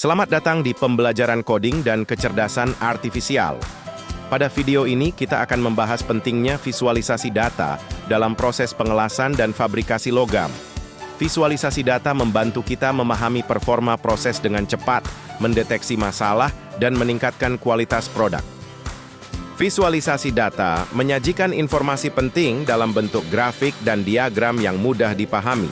Selamat datang di pembelajaran coding dan kecerdasan artifisial. Pada video ini kita akan membahas pentingnya visualisasi data dalam proses pengelasan dan fabrikasi logam. Visualisasi data membantu kita memahami performa proses dengan cepat, mendeteksi masalah, dan meningkatkan kualitas produk. Visualisasi data menyajikan informasi penting dalam bentuk grafik dan diagram yang mudah dipahami.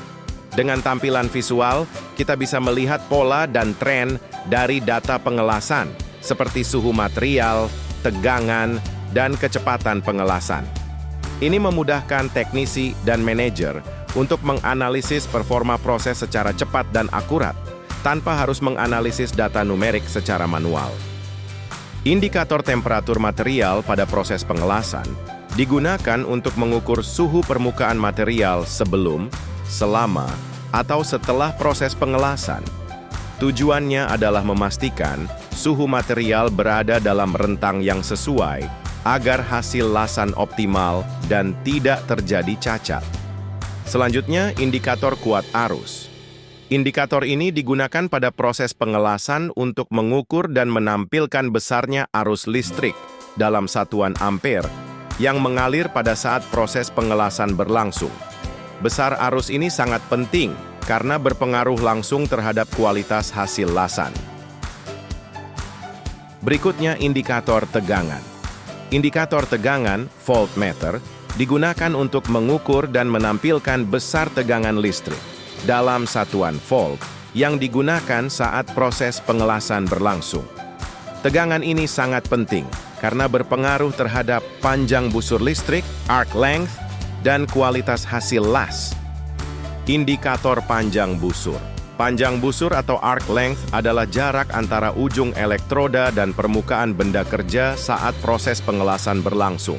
Dengan tampilan visual, kita bisa melihat pola dan tren dari data pengelasan, seperti suhu material, tegangan, dan kecepatan pengelasan. Ini memudahkan teknisi dan manajer untuk menganalisis performa proses secara cepat dan akurat, tanpa harus menganalisis data numerik secara manual. Indikator temperatur material pada proses pengelasan digunakan untuk mengukur suhu permukaan material sebelum, selama, atau setelah proses pengelasan. Tujuannya adalah memastikan suhu material berada dalam rentang yang sesuai agar hasil lasan optimal dan tidak terjadi cacat. Selanjutnya, indikator kuat arus. Indikator ini digunakan pada proses pengelasan untuk mengukur dan menampilkan besarnya arus listrik dalam satuan ampere yang mengalir pada saat proses pengelasan berlangsung. Besar arus ini sangat penting karena berpengaruh langsung terhadap kualitas hasil lasan. Berikutnya indikator tegangan. Indikator tegangan, voltmeter, digunakan untuk mengukur dan menampilkan besar tegangan listrik dalam satuan volt yang digunakan saat proses pengelasan berlangsung. Tegangan ini sangat penting karena berpengaruh terhadap panjang busur listrik, arc length, dan kualitas hasil las. Indikator panjang busur. Panjang busur atau arc length adalah jarak antara ujung elektroda dan permukaan benda kerja saat proses pengelasan berlangsung.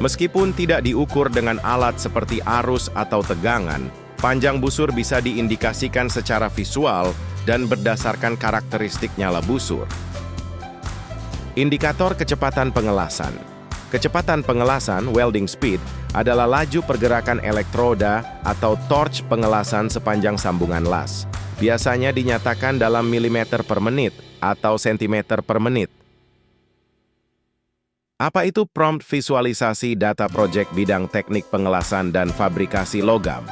Meskipun tidak diukur dengan alat seperti arus atau tegangan, panjang busur bisa diindikasikan secara visual dan berdasarkan karakteristik nyala busur. Indikator kecepatan pengelasan. Kecepatan pengelasan, welding speed, adalah laju pergerakan elektroda atau torch pengelasan sepanjang sambungan las. Biasanya dinyatakan dalam milimeter per menit atau sentimeter per menit. Apa itu prompt visualisasi data proyek bidang teknik pengelasan dan fabrikasi logam?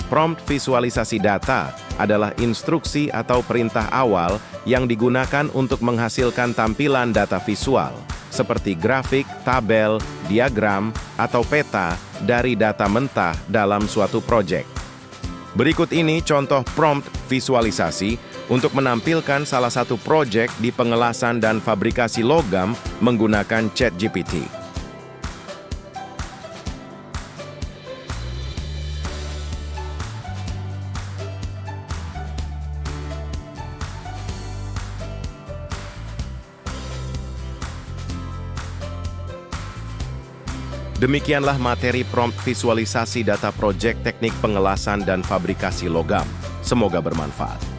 Prompt visualisasi data adalah instruksi atau perintah awal yang digunakan untuk menghasilkan tampilan data visual, seperti grafik, tabel, diagram, atau peta dari data mentah dalam suatu proyek. Berikut ini contoh prompt visualisasi untuk menampilkan salah satu proyek di pengelasan dan fabrikasi logam menggunakan ChatGPT. Demikianlah materi prompt visualisasi data proyek teknik pengelasan dan fabrikasi logam. Semoga bermanfaat.